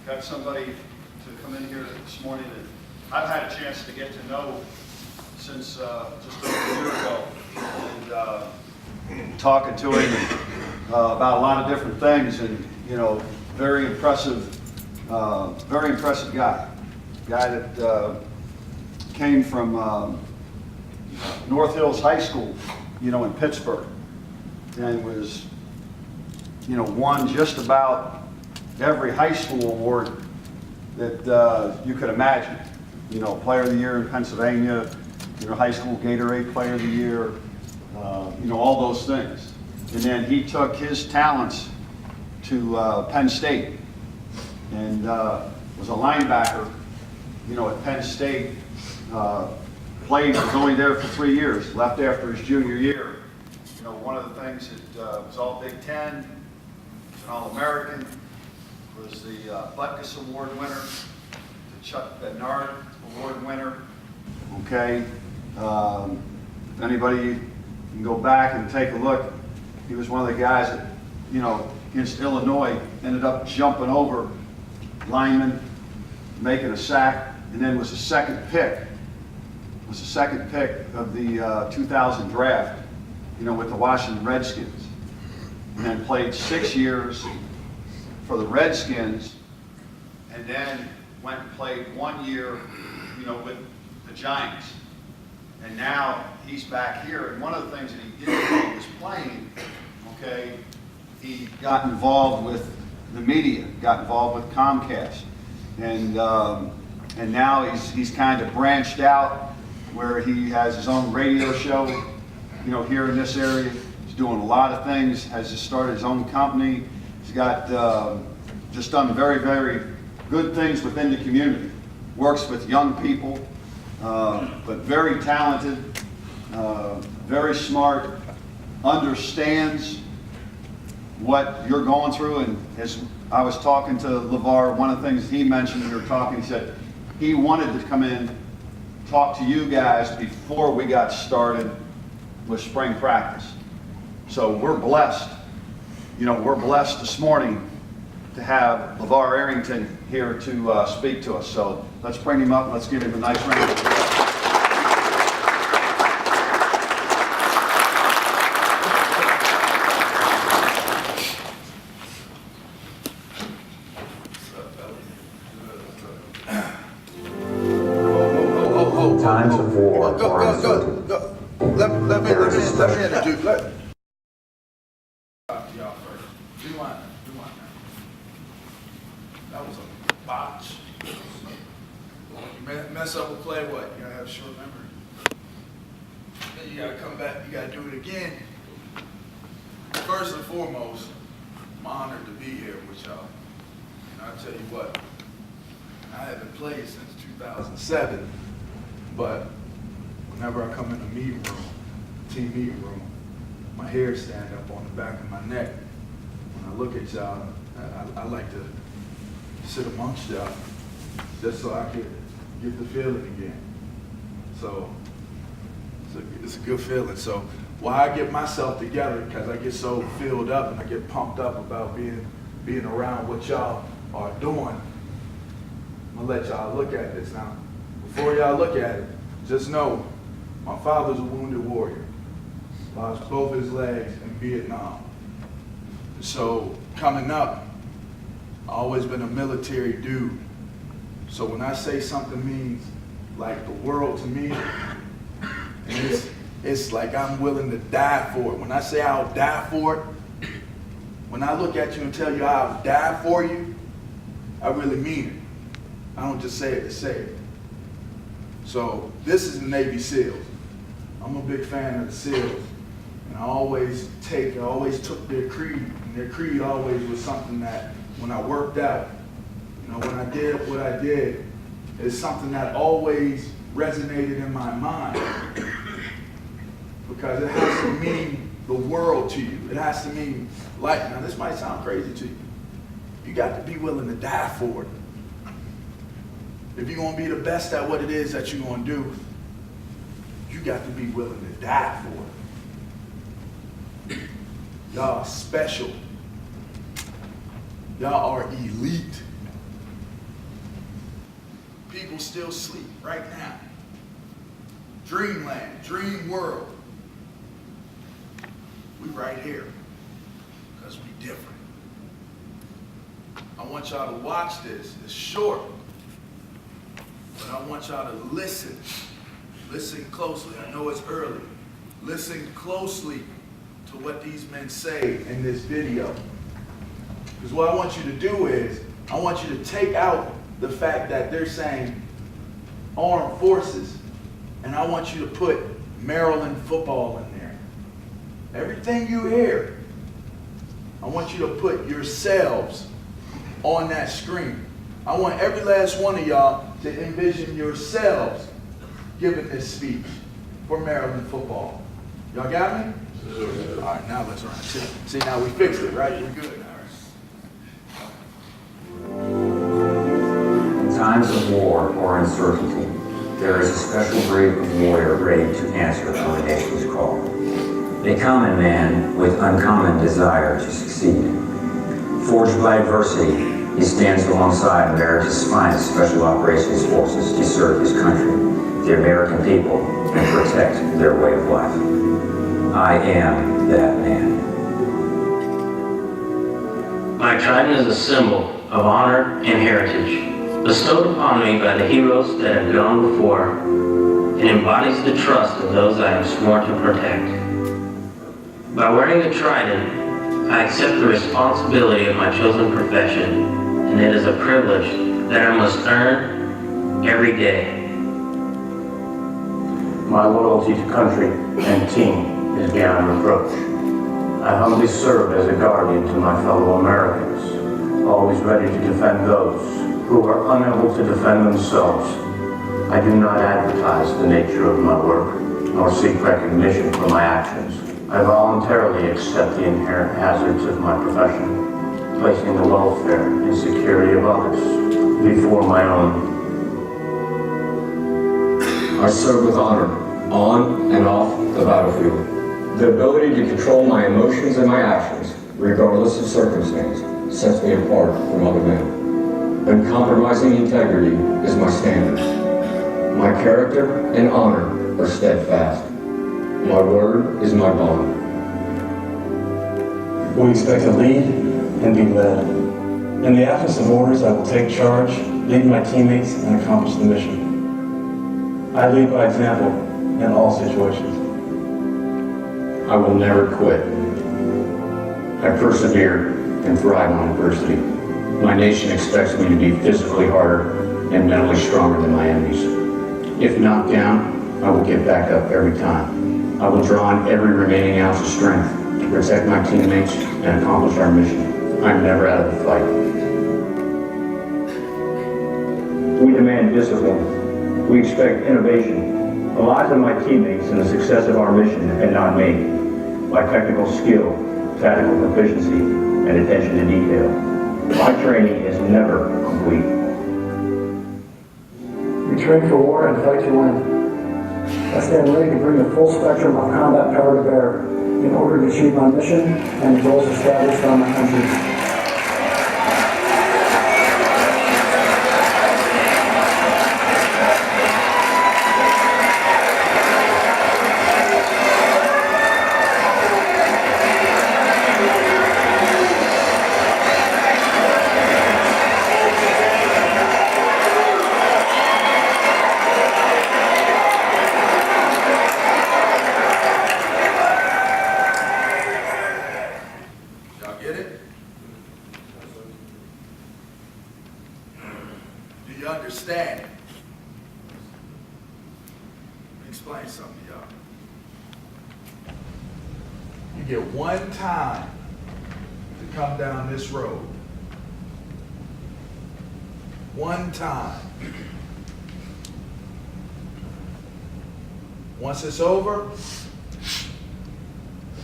got somebody to come in here this morning that I've had a chance to get to know since just over a year ago, and talking to him about a lot of different things, and very impressive guy that came from North Hills High School, in Pittsburgh, and was, won just about every high school award that you could imagine. Player of the Year in Pennsylvania, high school Gatorade Player of the Year, all those things. And then he took his talents to Penn State and was a linebacker, at Penn State. Was only there for 3 years, left after his junior year. One of the things that was all Big Ten, was an All-American, was the Butkus Award winner, the Chuck Bednard Award winner. Okay, if anybody can go back and take a look, he was one of the guys that, against Illinois, ended up jumping over linemen, making a sack, and then was the second pick. Was the second pick of the 2000 draft, with the Washington Redskins, and then played 6 years for the Redskins, and then went and played 1 year, with the Giants. And now he's back here, and one of the things that he did while he was playing, okay, he got involved with the media, got involved with Comcast, and now he's kind of branched out where he has his own radio show, here in this area. He's doing a lot of things, has just started his own company. He's got just done very, very good things within the community. Works with young people, but very talented, very smart, understands what you're going through. And as I was talking to LaVar, one of the things he mentioned, we were talking, he said he wanted to come in, talk to you guys before we got started with spring practice. So we're blessed, we're blessed this morning to have LaVar Arrington here to speak to us. So let's bring him up and let's give him a nice round of applause. Times of war are uncertain. Let me introduce. Y'all first. Do line. That was a botch. You mess up a play, what? You gotta have a short memory. Then you gotta come back, you gotta do it again. First and foremost, I'm honored to be here with y'all. And I'll tell you what, I haven't played since 2007, but whenever I come in the meeting room, team meeting room, my hair stand up on the back of my neck. When I look at y'all, I like to sit amongst y'all just so I could get the feeling again. So it's a good feeling. So while I get myself together, because I get so filled up and I get pumped up about being around what y'all are doing, I'm gonna let y'all look at this now. Before y'all look at it, just know my father's a wounded warrior. Lost both his legs in Vietnam. So coming up, I've always been a military dude. So when I say something means like the world to me, and it's like I'm willing to die for it. When I say I'll die for it, when I look at you and tell you I'll die for you, I really mean it. I don't just say it to say it. So this is the Navy SEALs. I'm a big fan of the SEALs. And I always took their creed. And their creed always was something that when I worked out, when I did what I did, it's something that always resonated in my mind. Because it has to mean the world to you. It has to mean life. Now this might sound crazy to you. You got to be willing to die for it. If you're going to be the best at what it is that you're going to do, you got to be willing to die for it. Y'all are special. Y'all are elite. people still sleep right now. Dreamland, dream world. We right here, because we different. I want y'all to watch this. It's short, but I want y'all to listen. Listen closely. I know it's early. Listen closely to what these men say in this video. Because what I want you to do is, I want you to take out the fact that they're saying armed forces, and I want you to put Maryland football in there. Everything you hear, I want you to put yourselves on that screen. I want every last one of y'all to envision yourselves giving this speech for Maryland football. Y'all got me? All right, now let's run. See, now we fixed it, right? We're good. All right. In times of war or uncertainty, there is a special breed of warrior ready to answer our nation's call. They come in man with uncommon desire to succeed. Forged by adversity, he stands alongside America's finest special operations forces to serve his country, the American people, and protect their way of life. I am that man. My trident is a symbol of honor and heritage, bestowed upon me by the heroes that have gone before, and embodies the trust of those I have sworn to protect. By wearing the trident, I accept the responsibility of my chosen profession, and it is a privilege that I must earn every day. My loyalty to country and team is beyond reproach. I humbly serve as a guardian to my fellow Americans, always ready to defend those who are unable to defend themselves. I do not advertise the nature of my work, nor seek recognition for my actions. I voluntarily accept the inherent hazards of my profession, placing the welfare and security of others before my own. I serve with honor, on and off the battlefield. The ability to control my emotions and my actions, regardless of circumstance, sets me apart from other men. Uncompromising integrity is my standard. My character and honor are steadfast. My word is my bond. We expect to lead and be led. In the absence of orders, I will take charge, lead my teammates, and accomplish the mission. I lead by example in all situations. I will never quit. I persevere and thrive on adversity. My nation expects me to be physically harder and mentally stronger than my enemies. If knocked down, I will get back up every time. I will draw on every remaining ounce of strength to protect my teammates and accomplish our mission. I'm never out of the fight. We demand discipline. We expect innovation. The lives of my teammates and the success of our mission depend on me. My technical skill, tactical proficiency, and attention to detail. My training is never complete. We train for war and fight to win. I stand ready to bring the full spectrum of combat power to bear in order to achieve my mission and the goals established by my country. Do you understand? Explain something to y'all. You get one time to come down this road. One time. Once it's over,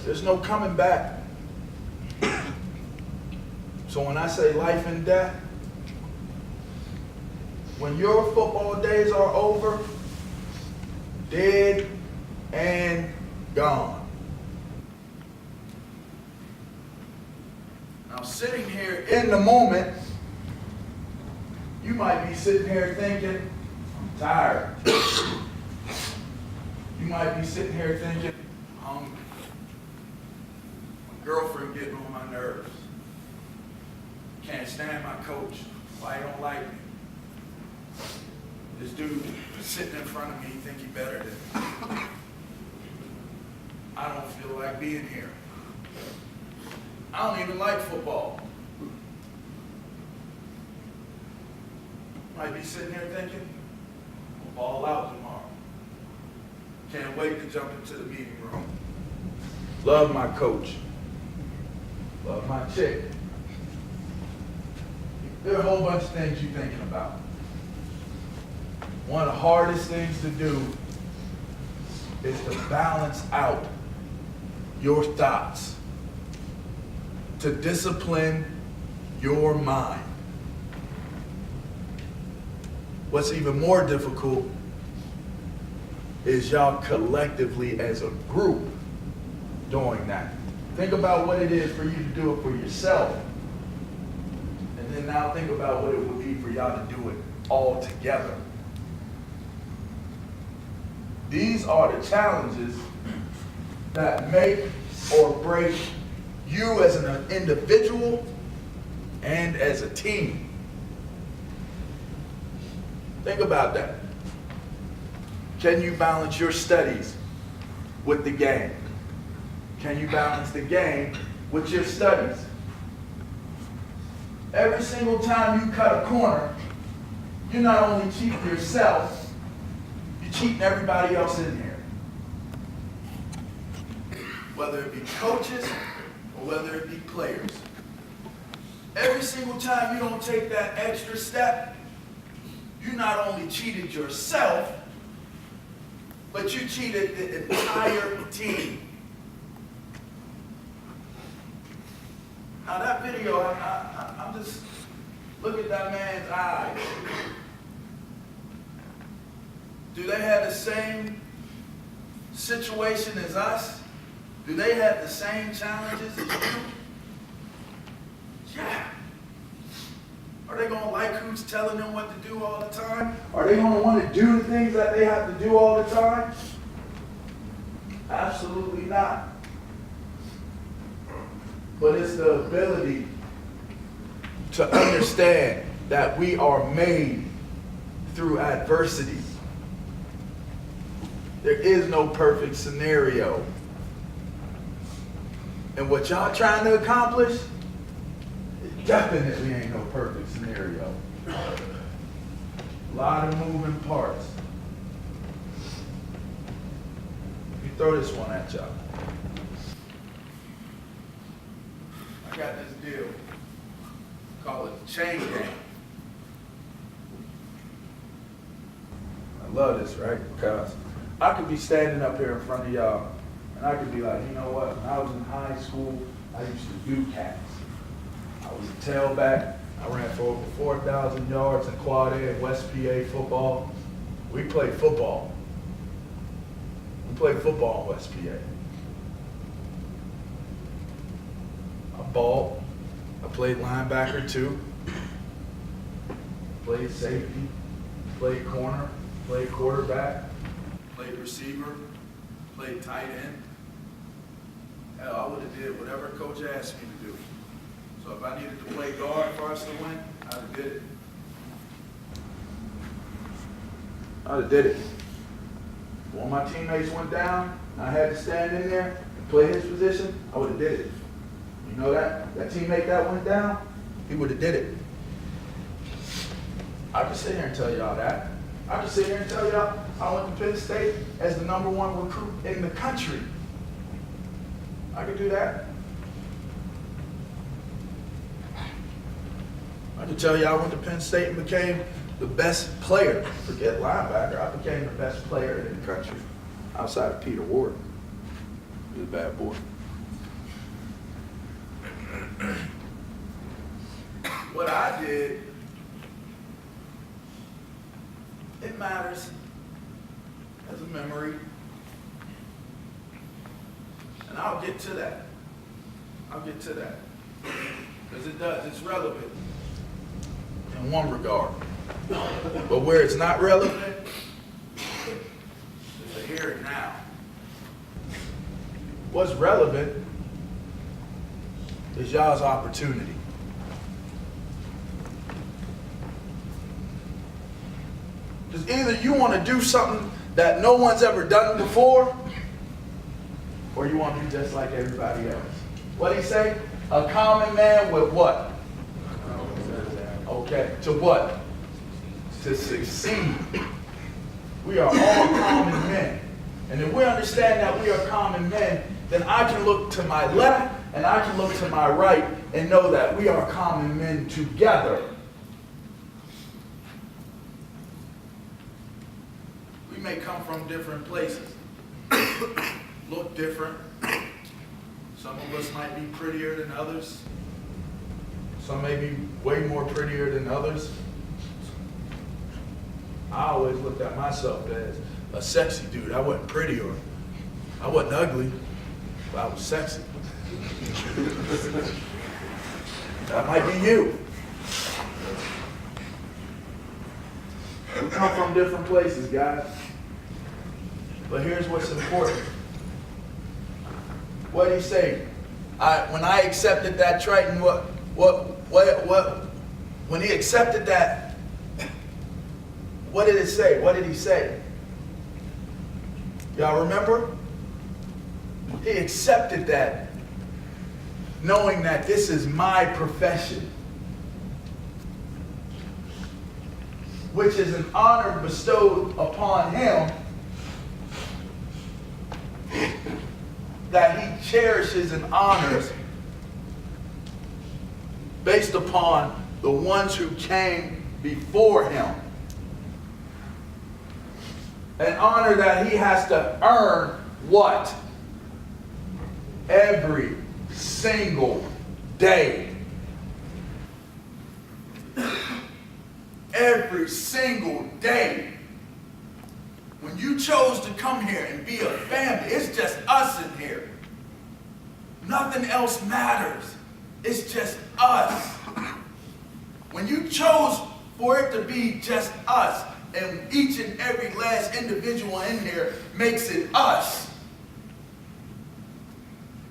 there's no coming back. So when I say life and death, when your football days are over, dead and gone. Now sitting here in the moment, you might be sitting here thinking, tired. You might be sitting here thinking, hungry. My girlfriend getting on my nerves. Can't stand my coach. Why he don't like me? This dude sitting in front of me, he think he better than me. I don't feel like being here. I don't even like football. Might be sitting here thinking, we'll ball out tomorrow. Can't wait to jump into the meeting room. Love my coach. Love my chick. There are a whole bunch of things you're thinking about. One of the hardest things to do is to balance out your thoughts, to discipline your mind. What's even more difficult is y'all collectively as a group doing that. Think about what it is for you to do it for yourself. And then now think about what it would be for y'all to do it all together. These are the challenges that make or break you as an individual and as a team. Think about that. Can you balance your studies with the game? Can you balance the game with your studies? Every single time you cut a corner, you not only cheat yourself, you're cheating everybody else in here. Whether it be coaches or whether it be players. Every single time you don't take that extra step, you not only cheated yourself, but you cheated the entire team. Now that video, I'm just, look at that man's eyes. Do they have the same situation as us? Do they have the same challenges as you? Yeah. Are they gonna like who's telling them what to do all the time? Are they gonna want to do the things that they have to do all the time? Absolutely not. But it's the ability to understand that we are made through adversity. There is no perfect scenario. And what y'all trying to accomplish, it definitely ain't no perfect scenario. A lot of moving parts. Let me throw this one at y'all. I got this deal. Call it the chain gang. I love this, right? Because I could be standing up here in front of y'all and I could be like, you know what? When I was in high school, I used to do cats. I was a tailback. I ran for over 4,000 yards in quad A and West PA football. We played football. We played football in West PA. I balled. I played linebacker too. Played safety. Played corner. Played quarterback. Played receiver. Played tight end. Hell, I would have did whatever coach asked me to do. So if I needed to play guard for us to win, I'd have did it. I'd have did it. When my teammates went down, I had to stand in there and play his position, I would have did it. You know that teammate that went down, he would have did it. I could sit here and tell y'all that. I could sit here and tell y'all I went to Penn State as the #1 recruit in the country. I could do that. I could tell you I went to Penn State and became the best player. Forget linebacker, I became the best player in the country. Outside of Peter Ward. He was a bad boy. What I did, it matters as a memory. And I'll get to that. I'll get to that. Because it does, it's relevant in one regard. But where it's not relevant, is the here and now. What's relevant is y'all's opportunity. Because either you want to do something that no one's ever done before, or you want to be just like everybody else. What did he say? A common man with what? Okay, to what? To succeed. We are all common men. And if we understand that we are common men, then I can look to my left and I can look to my right and know that we are common men together. We may come from different places, look different. Some of us might be prettier than others. Some may be way more prettier than others. I always looked at myself as a sexy dude. I wasn't pretty or I wasn't ugly, but I was sexy. That might be you. We come from different places, guys. But here's what's important. What did he say? When I accepted that Triton, when he accepted that, what did it say? What did he say? Y'all remember? He accepted that, knowing that this is my profession, which is an honor bestowed upon him that he cherishes and honors based upon the ones who came before him. An honor that he has to earn what? Every single day. Every single day. When you chose to come here and be a family, it's just us in here. Nothing else matters. It's just us. When you chose for it to be just us, and each and every last individual in here makes it us,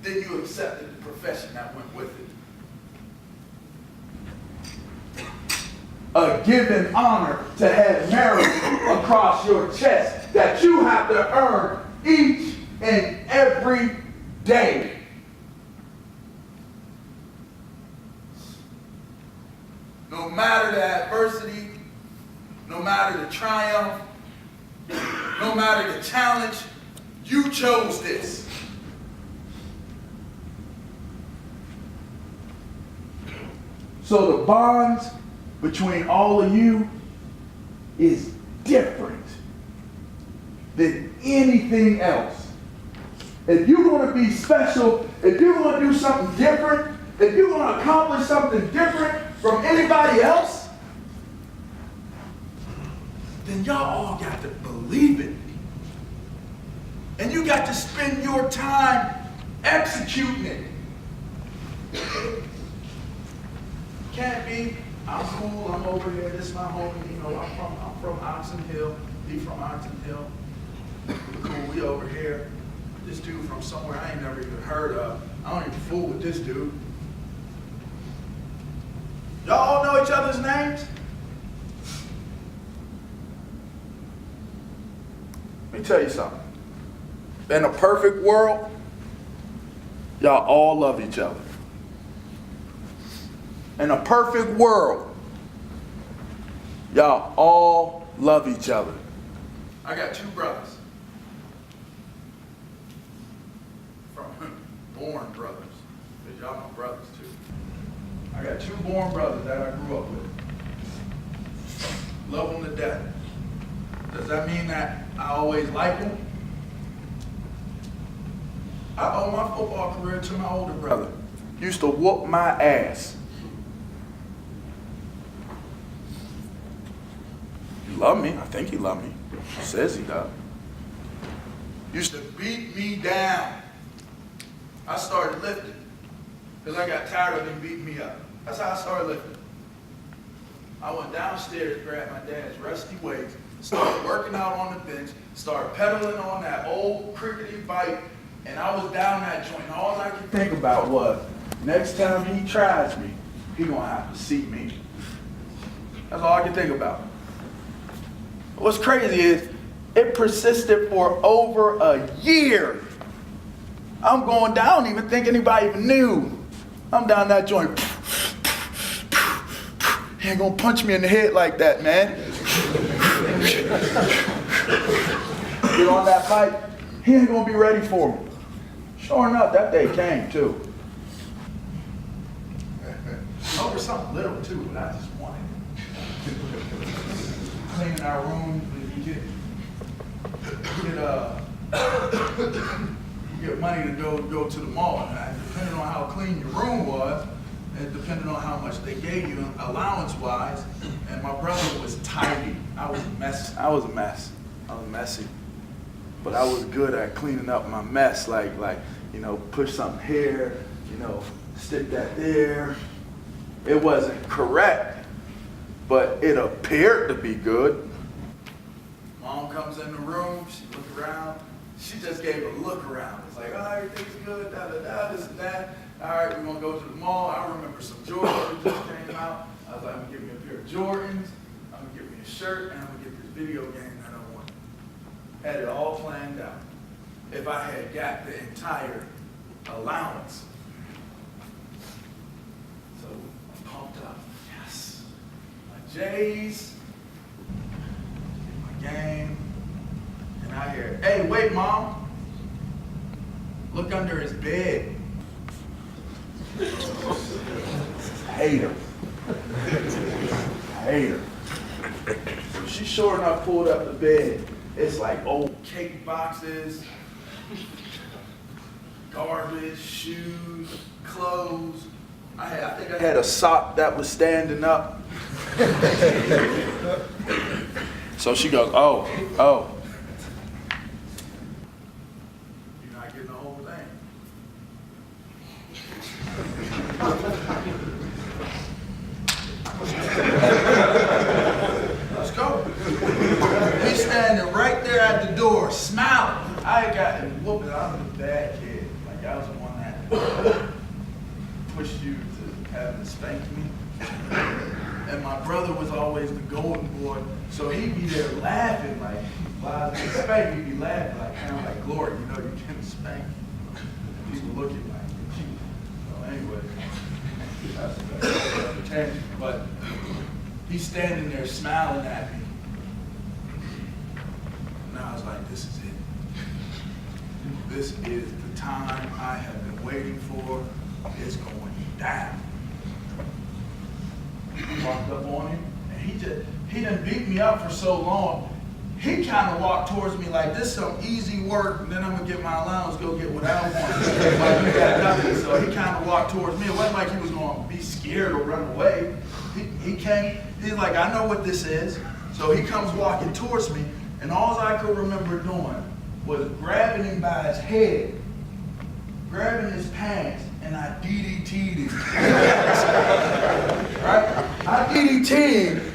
then you accepted the profession that went with it. A given honor to have merit across your chest that you have to earn each and every day. No matter the adversity, no matter the triumph, no matter the challenge, you chose this. So the bonds between all of you is different than anything else. If you're going to be special, if you're going to do something different, if you're going to accomplish something different from anybody else, then y'all all got to believe it. And you got to spend your time executing it. Can't be, I'm cool, I'm over here, this is my homie, you know, I'm from Oxon Hill, he from Oxon Hill. Cool, we over here. This dude from somewhere I ain't never even heard of. I don't even fool with this dude. Y'all all know each other's names? Let me tell you something. In a perfect world, y'all all love each other. In a perfect world, y'all all love each other. I got two brothers. From born brothers. Because y'all my brothers too. I got two born brothers that I grew up with. Love them to death. Does that mean that I always like them? I owe my football career to my older brother. Used to whoop my ass. He loved me. I think he loved me. He says he does. Used to beat me down. I started lifting because I got tired of him beating me up. That's how I started lifting. I went downstairs, grabbed my dad's rusty weights, started working out on the bench, started pedaling on that old crickety bike, and I was down that joint. All I could think about was, next time he tries me, he gonna have to see me. That's all I could think about. What's crazy is, it persisted for over a year. I'm going down, I don't even think anybody even knew. I'm down that joint. He ain't gonna punch me in the head like that, man. Get on that bike, he ain't gonna be ready for me. Sure enough, that day came too. Over something little too, but I just wanted it. Cleaning our room, you get money to go to the mall. And depending on how clean your room was, and depending on how much they gave you allowance-wise, and my brother was tidy. I was a mess. I was messy. But I was good at cleaning up my mess, like push something here, stick that there. It wasn't correct, but it appeared to be good. Mom comes in the room, she looked around, she just gave a look around. It's like, oh, everything's good, this and that. All right, we're gonna go to the mall. I remember some Jordans that just came out. I was like, I'm gonna give me a pair of Jordans, I'm gonna give me a shirt, and I'm gonna get this video game that I want. Had it all planned out. If I had got the entire allowance. So I'm pumped up. Yes. My J's, my game, and I hear, hey, wait, Mom. Look under his bed. Hater. So she sure enough pulled up the bed. It's like old cake boxes, garbage, shoes, clothes. I think I had a sock that was standing up. So she goes, oh. You're not getting the whole thing. Let's go. He's standing right there at the door, smiling. I got him whooping. I was a bad kid. Like I was the one that pushed you to have to spank me. And my brother was always the golden boy, so he'd be there laughing like, while I was getting spanked, he'd be laughing like, kind of like glory, you're getting spanked. People looking like, gee. So anyway, that's a tangent. But he's standing there smiling at me. And I was like, this is it. This is the time I have been waiting for. It's going down. I walked up on him, and he done beat me up for so long. He kind of walked towards me like, this is some easy work, and then I'm gonna get my allowance, go get what I want. Like, you got nothing. So he kind of walked towards me. It wasn't like he was gonna be scared or run away. He came, he's like, I know what this is. So he comes walking towards me, and all I could remember doing was grabbing him by his head, grabbing his pants, and I DDT'd him. Right? I DDT'd him,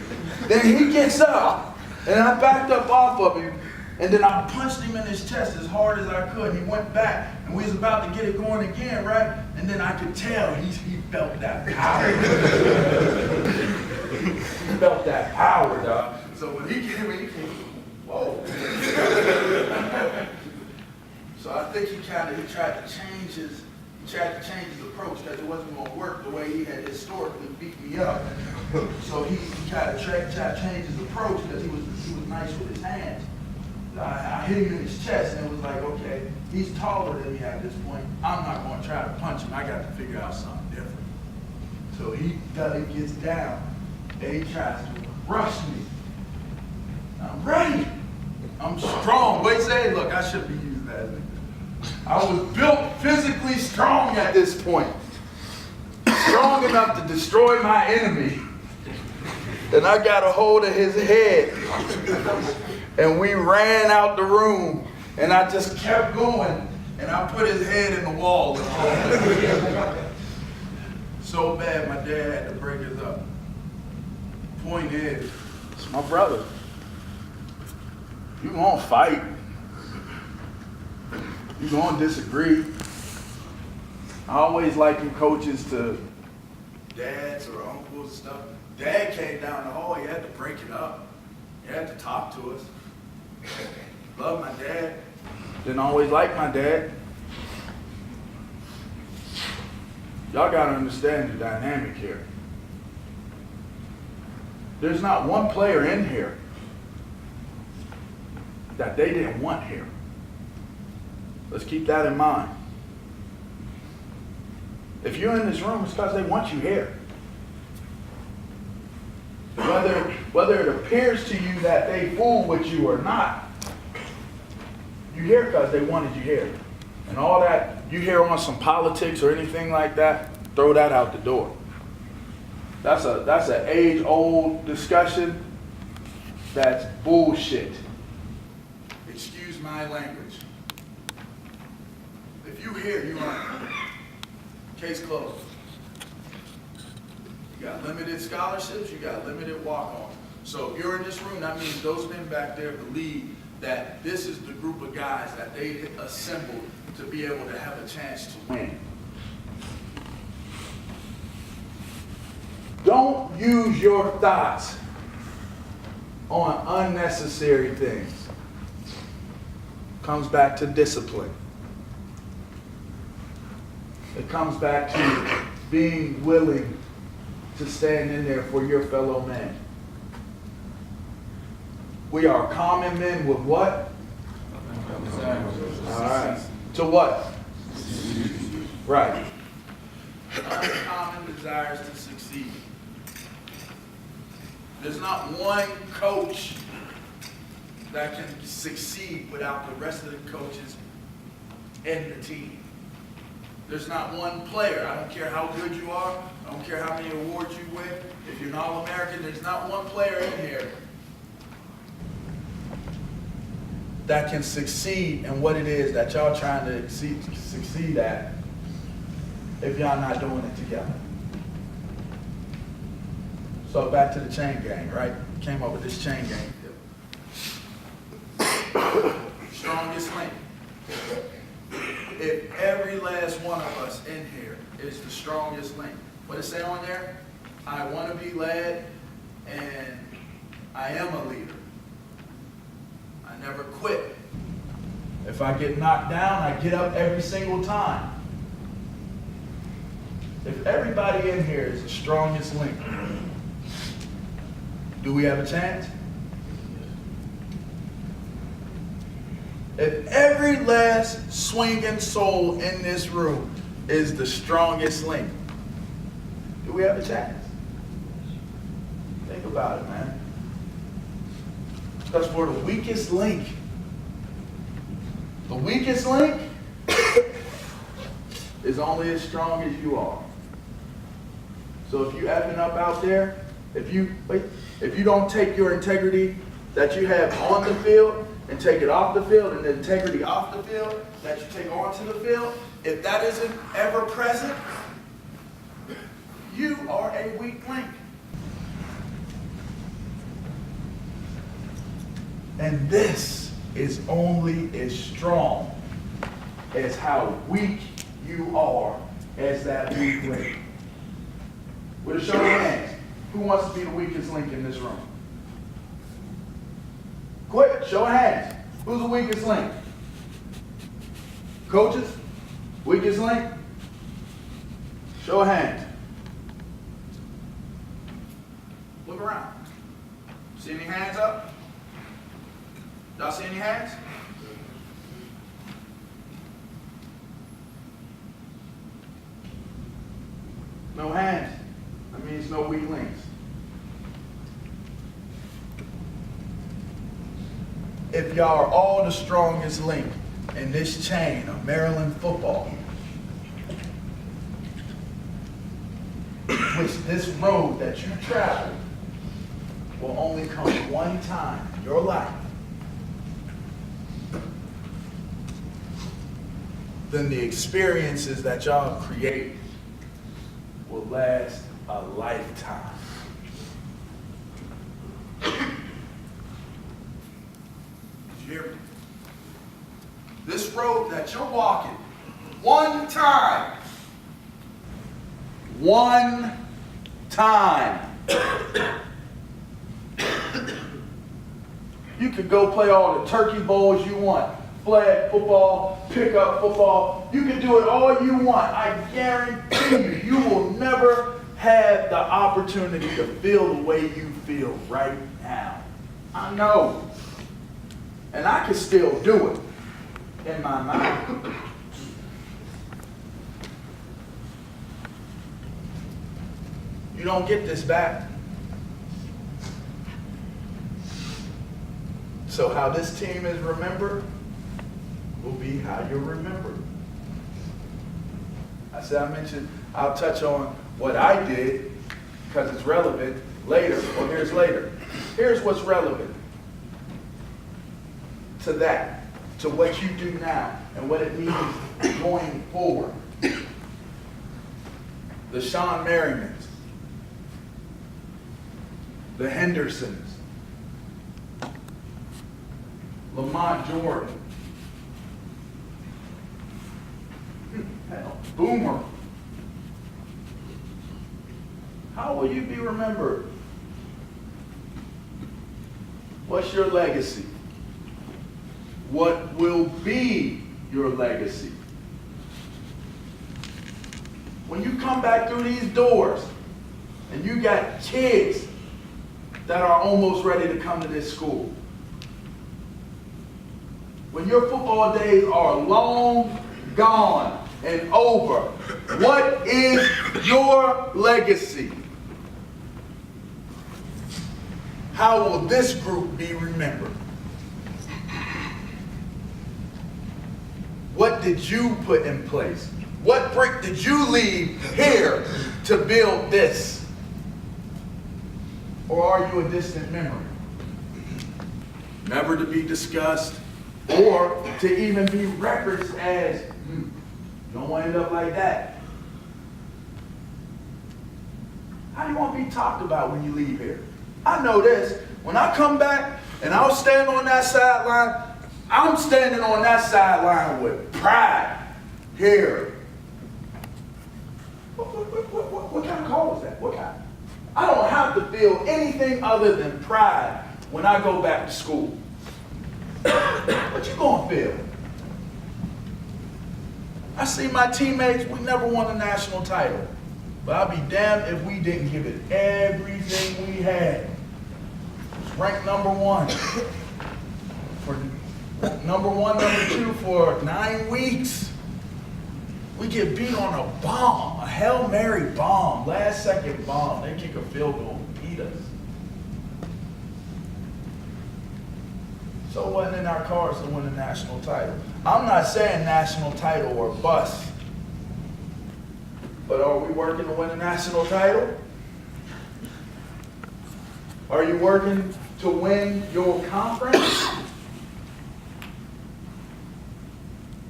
then he gets up, and I backed up off of him, and then I punched him in his chest as hard as I could. He went back, and we was about to get it going again, right? And then I could tell he felt that power. He felt that power, dog. So when he came, whoa. So I think he tried to change his approach because it wasn't going to work the way he had historically beat me up. So he tried to change his approach because he was nice with his hands. I hit him in his chest and it was like, okay, he's taller than me at this point. I'm not going to try to punch him. I got to figure out something different. So he gets down and he tries to rush me. I'm ready. I'm strong. Wait, say, look, I should be using that. I was built physically strong at this point. Strong enough to destroy my enemy. And I got a hold of his head. And we ran out the room. And I just kept going. And I put his head in the wall. So bad my dad had to break us up. Point is, it's my brother. You gonna fight. You gonna disagree. I always liken coaches to dads or uncles and stuff. Dad came down the hall, he had to break it up. He had to talk to us. Love my dad. Didn't always like my dad. Y'all gotta understand the dynamic here. There's not one player in here that they didn't want here. Let's keep that in mind. If you're in this room, it's because they want you here. Whether it appears to you that they fool with you or not, you're here because they wanted you here. And all that you hear on some politics or anything like that, throw that out the door. That's an age-old discussion. That's bullshit. Excuse my language. If you hear, you learn. Case closed. You got limited scholarships, you got limited walk-ons. So if you're in this room, that means those men back there believe that this is the group of guys that they assembled to be able to have a chance to win. Don't use your thoughts on unnecessary things. Comes back to discipline. It comes back to being willing to stand in there for your fellow man. We are common men with what? All right. To what? Right. Uncommon desires to succeed. There's not one coach that can succeed without the rest of the coaches and the team. There's not one player. I don't care how good you are. I don't care how many awards you win. If you're an All-American, there's not one player in here that can succeed in what it is that y'all trying to succeed at if y'all not doing it together. So back to the chain gang, right? Came up with this chain gang deal. Strongest link. If every last one of us in here is the strongest link, what does it say on there? I want to be led and I am a leader. I never quit. If I get knocked down, I get up every single time. If everybody in here is the strongest link, do we have a chance? If every last swinging soul in this room is the strongest link, do we have a chance? Think about it, man. Because for the weakest link is only as strong as you are. So if you effing up out there, if you don't take your integrity that you have on the field and take it off the field, and the integrity off the field that you take onto the field, if that isn't ever present, you are a weak link. And this is only as strong as how weak you are as that weak link. With a show of hands, who wants to be the weakest link in this room? Quick, show of hands. Who's the weakest link? Coaches? Weakest link? Show of hands. Look around. See any hands up? Y'all see any hands? No hands. That means no weak links. If y'all are all the strongest link in this chain of Maryland football, which this road that you travel will only come one time in your life, then the experiences that y'all create will last a lifetime. that you're walking. One time. One time. You could go play all the turkey bowls you want. Flag football, pickup football. You can do it all you want. I guarantee you, you will never have the opportunity to feel the way you feel right now. I know. And I can still do it in my mind. You don't get this back. So how this team is remembered will be how you're remembered. I mentioned, I'll touch on what I did because it's relevant later. Well, here's later. Here's what's relevant to that, to what you do now and what it means going forward. The Sean Merrimans, the Hendersons, Lamont Jordan, Boomer. How will you be remembered? What's your legacy? What will be your legacy? When you come back through these doors and you got kids that are almost ready to come to this school, when your football days are long gone and over, what is your legacy? How will this group be remembered? What did you put in place? What brick did you leave here to build this? Or are you a distant memory? Never to be discussed or to even be referenced as, don't want to end up like that. How do you want to be talked about when you leave here? I know this. When I come back and I'll stand on that sideline, I'm standing on that sideline with pride here. What kind of call is that? What kind? I don't have to feel anything other than pride when I go back to school. What you gonna feel? I see my teammates, we never won a national title. But I'll be damned if we didn't give it everything we had. Ranked number one. Number 2 for 9 weeks. We get beat on a bomb, a Hail Mary bomb, last second bomb. They kick a field goal and beat us. So it wasn't in our cards to win a national title. I'm not saying national title or bust. But are we working to win a national title? Are you working to win your conference?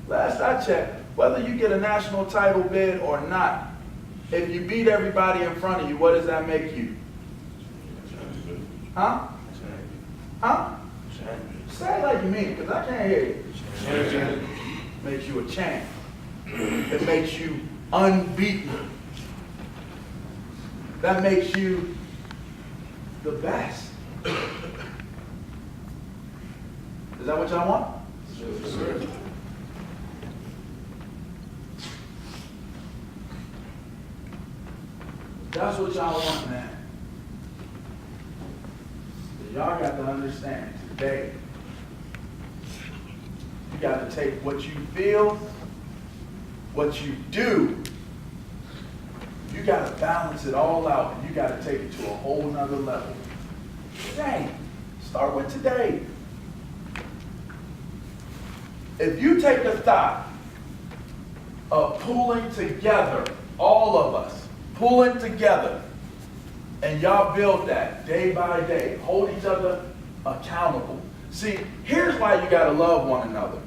Last I checked, whether you get a national title bid or not, if you beat everybody in front of you, what does that make you? Huh? Huh? Say it like you mean it, because I can't hear you. Makes you a champ. It makes you unbeaten. That makes you the best. Is that what y'all want? Sure. That's what y'all want, man. But y'all got to understand today, you got to take what you feel, what you do, you got to balance it all out, and you got to take it to a whole nother level. Today, start with today. If you take the thought of pulling together, all of us, pulling together, and y'all build that day by day, hold each other accountable. See, here's why you gotta love one another.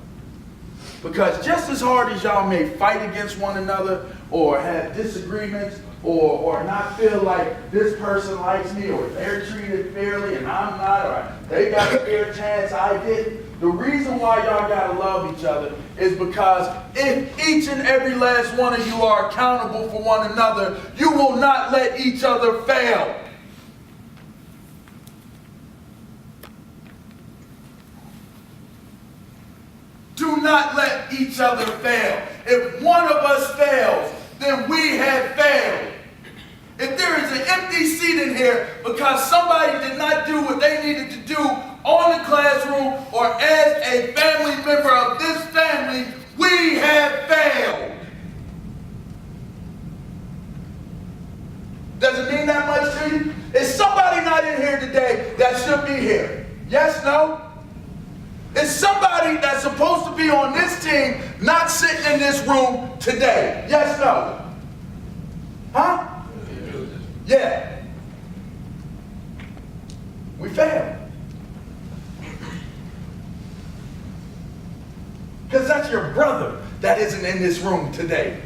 Because just as hard as y'all may fight against one another or have disagreements or not feel like this person likes me, or they're treated fairly and I'm not, or they got a fair chance, I didn't. The reason why y'all gotta love each other is because if each and every last one of you are accountable for one another, you will not let each other fail. Do not let each other fail. If one of us fails, then we have failed. If there is an empty seat in here because somebody did not do what they needed to do on the classroom or as a family member of this family, we have failed. Does it mean that much to you? Is somebody not in here today that should be here? Yes, no? Is somebody that's supposed to be on this team not sitting in this room today? Yes, no? Huh? Yeah. We failed. Because that's your brother that isn't in this room today.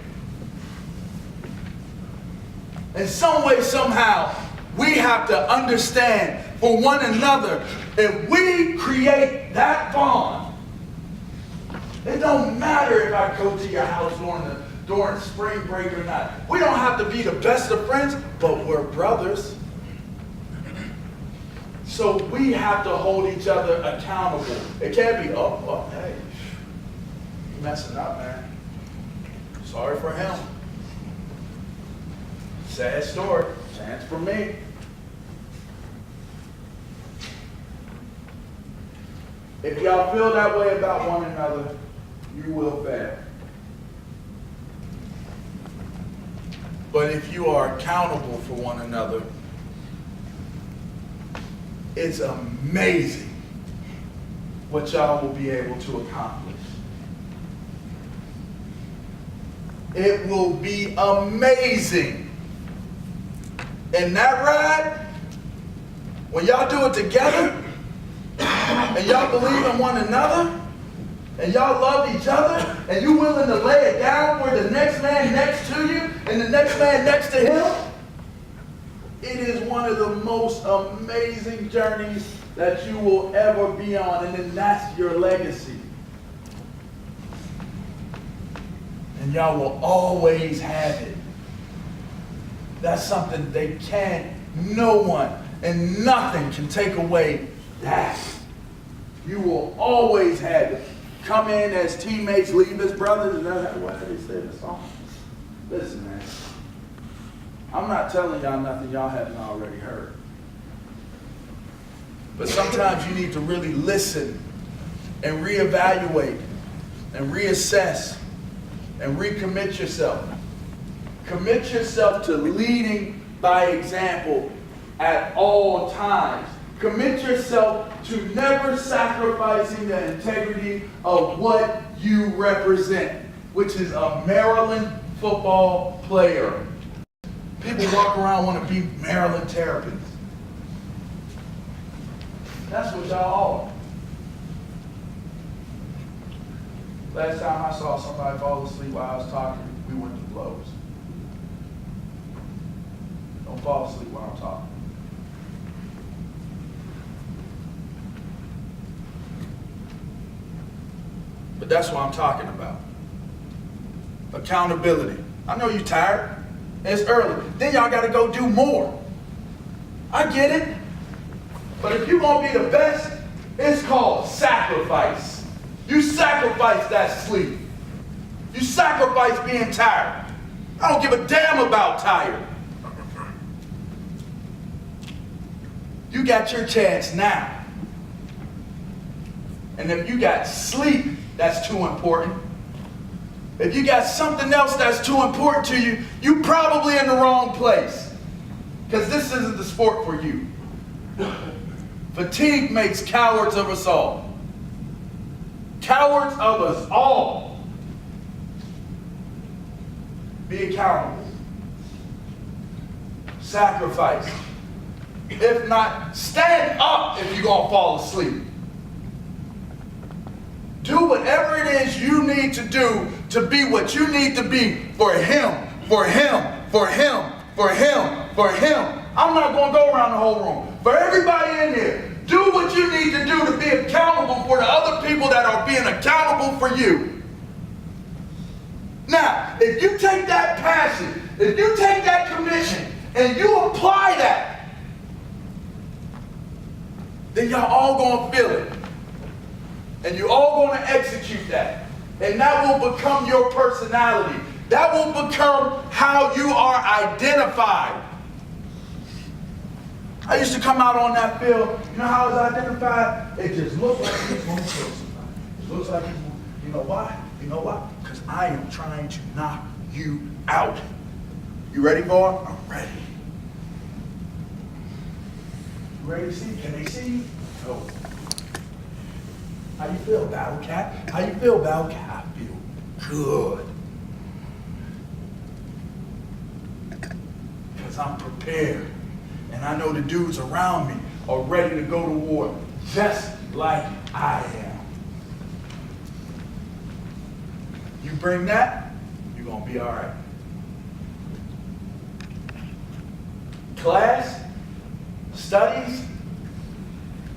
In some way, somehow, we have to understand for one another, if we create that bond, it don't matter if I go to your house during spring break or not. We don't have to be the best of friends, but we're brothers. So we have to hold each other accountable. It can't be, oh, hey, you messing up, man. Sorry for him. Sad story. Chance for me. If y'all feel that way about one another, you will fail. But if you are accountable for one another, it's amazing what y'all will be able to accomplish. It will be amazing. And that ride, when y'all do it together, and y'all believe in one another, and y'all love each other, and you willing to lay it down for the next man next to you, and the next man next to him, it is one of the most amazing journeys that you will ever be on, and then that's your legacy. And y'all will always have it. That's something no one and nothing can take away that. You will always have it. Come in as teammates, leave as brothers. Is that what they say in the song? Listen, man. I'm not telling y'all nothing y'all haven't already heard. But sometimes you need to really listen and reevaluate and reassess and recommit yourself. Commit yourself to leading by example at all times. Commit yourself to never sacrificing the integrity of what you represent, which is a Maryland football player. People walk around want to be Maryland Terrapins. That's what y'all are. Last time I saw somebody fall asleep while I was talking, we went to blows. Don't fall asleep while I'm talking. But that's what I'm talking about. Accountability. I know you're tired. It's early. Then y'all got to go do more. I get it. But if you're going to be the best, it's called sacrifice. You sacrifice that sleep. You sacrifice being tired. I don't give a damn about tired. You got your chance now. And if you got sleep that's too important, if you got something else that's too important to you, you're probably in the wrong place. Because this isn't the sport for you. Fatigue makes cowards of us all. Cowards of us all. Be accountable. Sacrifice. If not, stand up if you're going to fall asleep. Do whatever it is you need to do to be what you need to be for him, for him, for him, for him, for him. I'm not going to go around the whole room. For everybody in here, do what you need to do to be accountable for the other people that are being accountable for you. Now, if you take that passion, if you take that commission, and you apply that, then y'all all going to feel it. And you all going to execute that. And that will become your personality. That will become how you are identified. I used to come out on that field. You know how I was identified? It just looked like he's going to kill somebody. It looks like he's going to, you know why? You know why? Because I am trying to knock you out. You ready, LaVar? I'm ready. You ready to see? Can they see you? No. How you feel, Battle Cat? How you feel, Battle Cat? I feel good. Because I'm prepared. And I know the dudes around me are ready to go to war just like I am. You bring that, you're going to be all right. Class, studies,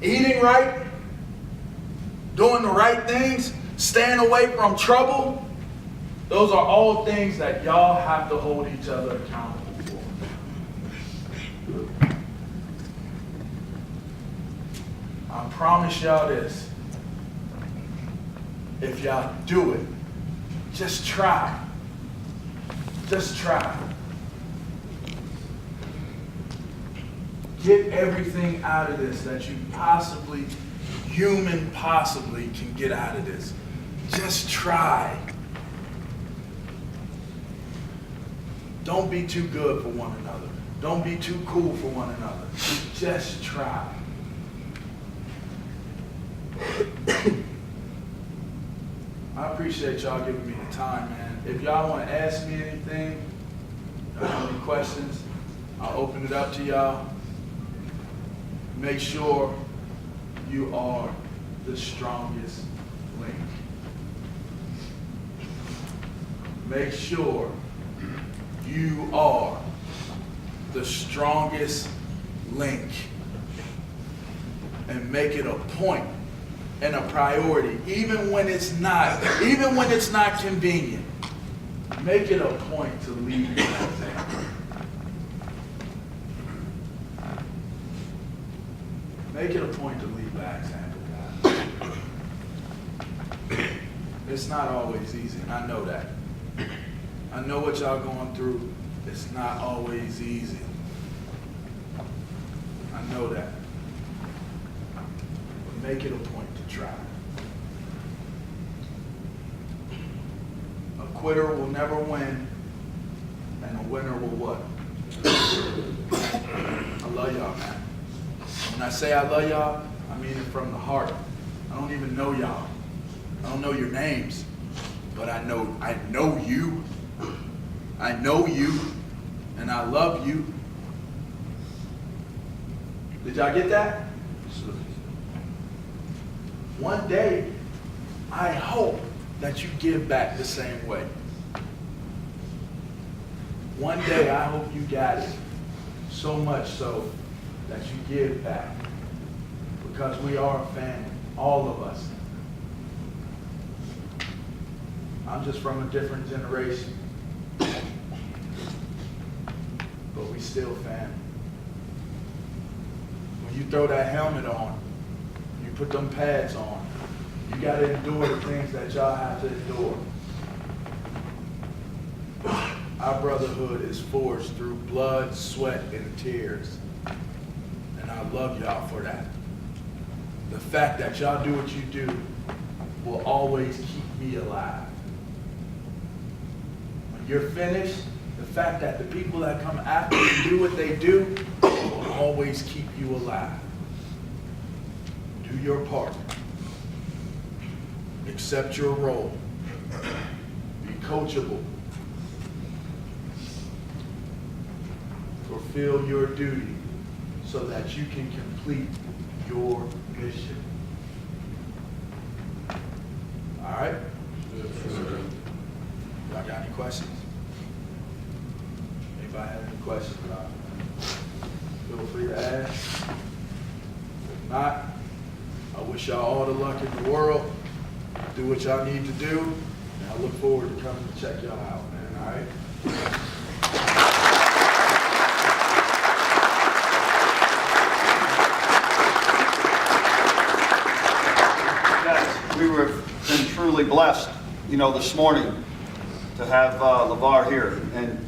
eating right, doing the right things, staying away from trouble, those are all things that y'all have to hold each other accountable for. I promise y'all this. If y'all do it, just try. Just try. Get everything out of this that you possibly can get out of this. Just try. Don't be too good for one another. Don't be too cool for one another. Just try. I appreciate y'all giving me the time, man. If y'all want to ask me anything, or have any questions, I'll open it up to y'all. Make sure you are the strongest link. Make sure you are the strongest link. And make it a point and a priority, even when it's not convenient. Make it a point to lead by example. Make it a point to lead by example, guys. It's not always easy, and I know that. I know what y'all going through. It's not always easy. I know that. But make it a point to try. A quitter will never win, and a winner will what? I love y'all, man. When I say I love y'all, I mean it from the heart. I don't even know y'all. I don't know your names, but I know you. I know you, and I love you. Did y'all get that? One day, I hope that you give back the same way. One day, I hope you got it so much so that you give back. Because we are a family, all of us. I'm just from a different generation. But we still family. When you throw that helmet on, you put them pads on, you gotta endure the things that y'all have to endure. Our brotherhood is forged through blood, sweat, and tears. And I love y'all for that. The fact that y'all do what you do will always keep me alive. When you're finished, the fact that the people that come after you do what they do will always keep you alive. Do your part. Accept your role. Be coachable. Fulfill your duty so that you can complete your mission. All right? Y'all got any questions? anybody have any questions about it, feel free to ask. If not, I wish y'all all the luck in the world. Do what y'all need to do, and I look forward to coming to check y'all out, man, all right? We were been truly blessed, this morning to have LaVar here. And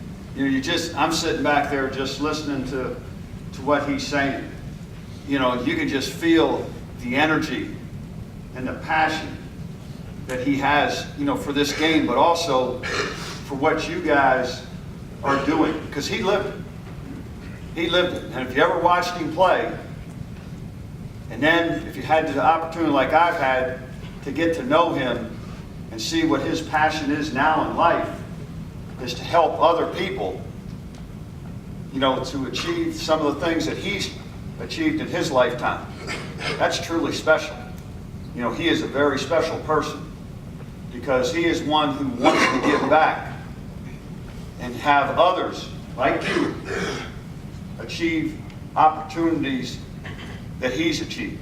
I'm sitting back there just listening to what he's saying. You can just feel the energy and the passion that he has, for this game, but also for what you guys are doing, because he lived it. He lived it. And if you ever watched him play, and then if you had the opportunity like I've had to get to know him and see what his passion is now in life, is to help other people, to achieve some of the things that he's achieved in his lifetime. That's truly special. He is a very special person, because he is one who wants to give back and have others like you achieve opportunities that he's achieved.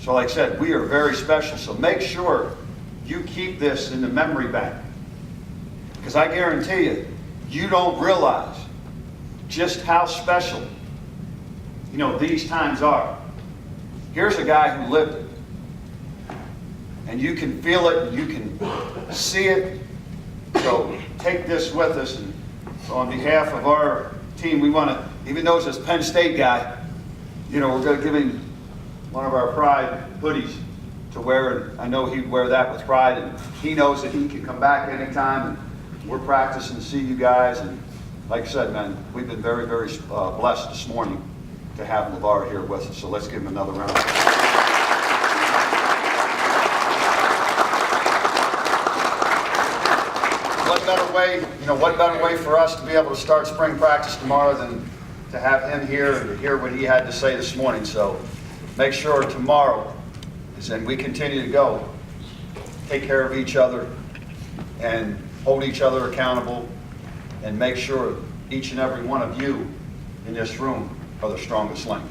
So like I said, we are very special. So make sure you keep this in the memory bank, because I guarantee you, you don't realize just how special, these times are. Here's a guy who lived it. And you can feel it, you can see it. So take this with us. And so on behalf of our team, we want to, even though it's a Penn State guy, we're going to give him one of our pride hoodies to wear. And I know he'd wear that with pride. And he knows that he can come back anytime. And we're practicing to see you guys. And like I said, man, we've been very, very blessed this morning to have LaVar here with us. So let's give him another round. What better way for us to be able to start spring practice tomorrow than to have him here and to hear what he had to say this morning. So make sure tomorrow, and we continue to go, take care of each other and hold each other accountable, and make sure each and every one of you in this room are the strongest link.